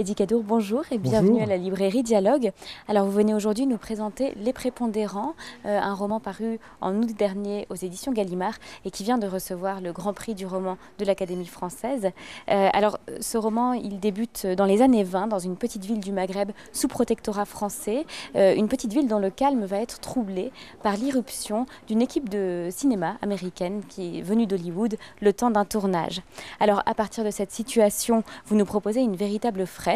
Eddy Cadour, bonjour et Bonjour. bienvenue à la librairie Dialogue. Alors vous venez aujourd'hui nous présenter Les Prépondérants, un roman paru en août dernier aux éditions Gallimard et qui vient de recevoir le Grand Prix du roman de l'Académie française. Alors ce roman, il débute dans les années 20 dans une petite ville du Maghreb sous protectorat français, une petite ville dont le calme va être troublé par l'irruption d'une équipe de cinéma américaine qui est venue d'Hollywood le temps d'un tournage. Alors à partir de cette situation, vous nous proposez une véritable fresque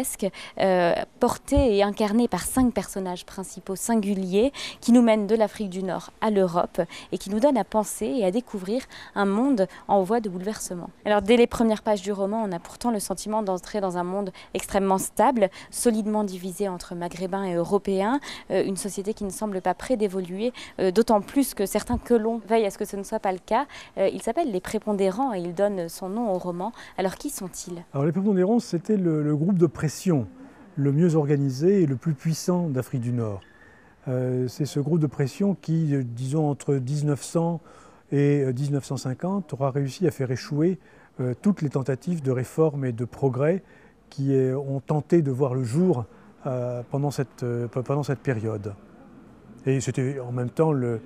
portée et incarnée par 5 personnages principaux singuliers qui nous mènent de l'Afrique du Nord à l'Europe et qui nous donnent à penser et à découvrir un monde en voie de bouleversement. Alors dès les premières pages du roman, on a pourtant le sentiment d'entrer dans un monde extrêmement stable, solidement divisé entre maghrébins et européens, une société qui ne semble pas près d'évoluer, d'autant plus que certains colons veillent à ce que ce ne soit pas le cas. Il s'appelle Les Prépondérants et il donne son nom au roman. Alors qui sont-ils? Alors les Prépondérants, c'était le groupe de pression le mieux organisé et le plus puissant d'Afrique du Nord. C'est ce groupe de pression qui, disons, entre 1900 et 1950, aura réussi à faire échouer toutes les tentatives de réforme et de progrès qui ont tenté de voir le jour pendant cette période. Et c'était en même temps le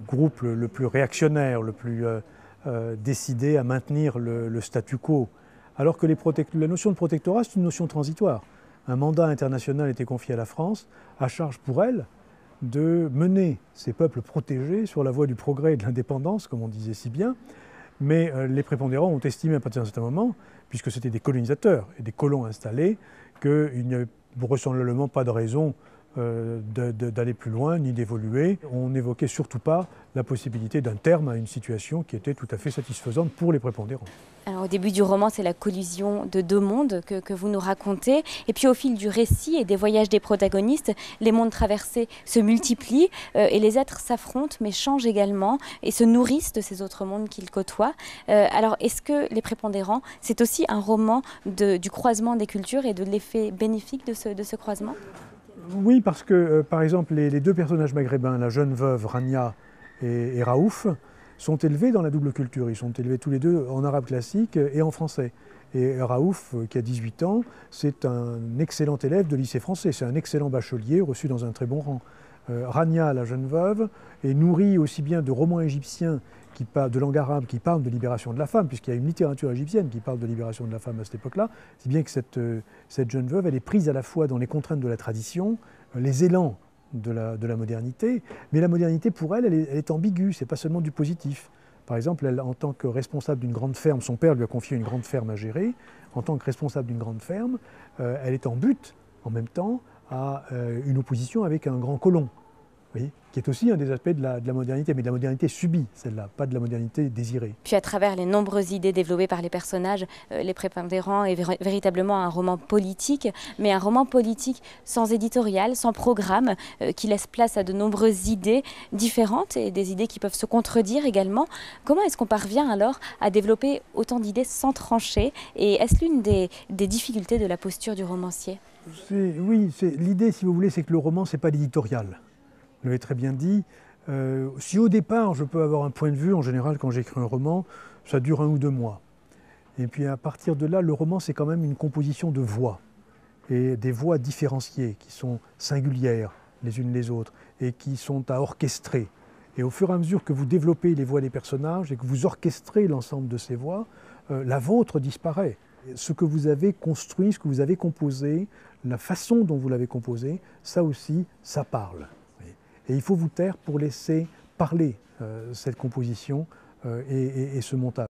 groupe le plus réactionnaire, le plus décidé à maintenir le statu quo. Alors que la notion de protectorat, c'est une notion transitoire. Un mandat international était confié à la France, à charge pour elle de mener ces peuples protégés sur la voie du progrès et de l'indépendance, comme on disait si bien. Mais les prépondérants ont estimé à partir d'un certain moment, puisque c'était des colonisateurs et des colons installés, qu'il n'y avait vraisemblablement pas de raison d'aller plus loin ni d'évoluer. On n'évoquait surtout pas la possibilité d'un terme à une situation qui était tout à fait satisfaisante pour les prépondérants. Alors, au début du roman, c'est la collision de 2 mondes que vous nous racontez. Et puis au fil du récit et des voyages des protagonistes, les mondes traversés se multiplient et les êtres s'affrontent mais changent également et se nourrissent de ces autres mondes qu'ils côtoient. Alors est-ce que Les Prépondérants, c'est aussi un roman du croisement des cultures et de l'effet bénéfique de ce croisement? Oui, parce que, par exemple, les 2 personnages maghrébins, la jeune veuve Rania et Raouf, sont élevés dans la double culture. Ils sont élevés tous les 2 en arabe classique et en français. Et Raouf, qui a 18 ans, c'est un excellent élève de lycée français. C'est un excellent bachelier reçu dans un très bon rang. Rania, la jeune veuve, est nourrie aussi bien de romans égyptiens de langue arabe qui parlent de libération de la femme, puisqu'il y a une littérature égyptienne qui parle de libération de la femme à cette époque-là, si bien que cette jeune veuve, elle est prise à la fois dans les contraintes de la tradition, les élans de la modernité, mais la modernité pour elle est ambiguë, c'est pas seulement du positif. Par exemple, elle, en tant que responsable d'une grande ferme, son père lui a confié une grande ferme à gérer, en tant que responsable d'une grande ferme, elle est en butte, en même temps, à une opposition avec un grand colon. Oui, qui est aussi un des aspects de la modernité, mais de la modernité subie, celle-là, pas de la modernité désirée. Puis à travers les nombreuses idées développées par les personnages, Les Prépondérants est véritablement un roman politique, mais un roman politique sans éditorial, sans programme, qui laisse place à de nombreuses idées différentes et des idées qui peuvent se contredire également. Comment est-ce qu'on parvient alors à développer autant d'idées sans trancher? Et est-ce l'une des difficultés de la posture du romancier? Oui, l'idée, si vous voulez, c'est que le roman, c'est pas l'éditorial. Vous l'avez très bien dit. Si au départ, je peux avoir un point de vue, en général, quand j'écris un roman, ça dure 1 ou 2 mois. Et puis à partir de là, le roman, c'est quand même une composition de voix, et des voix différenciées, qui sont singulières les unes les autres, et qui sont à orchestrer. Et au fur et à mesure que vous développez les voix des personnages, et que vous orchestrez l'ensemble de ces voix, la vôtre disparaît. Ce que vous avez construit, ce que vous avez composé, la façon dont vous l'avez composé, ça aussi, ça parle. Et il faut vous taire pour laisser parler cette composition et ce montage.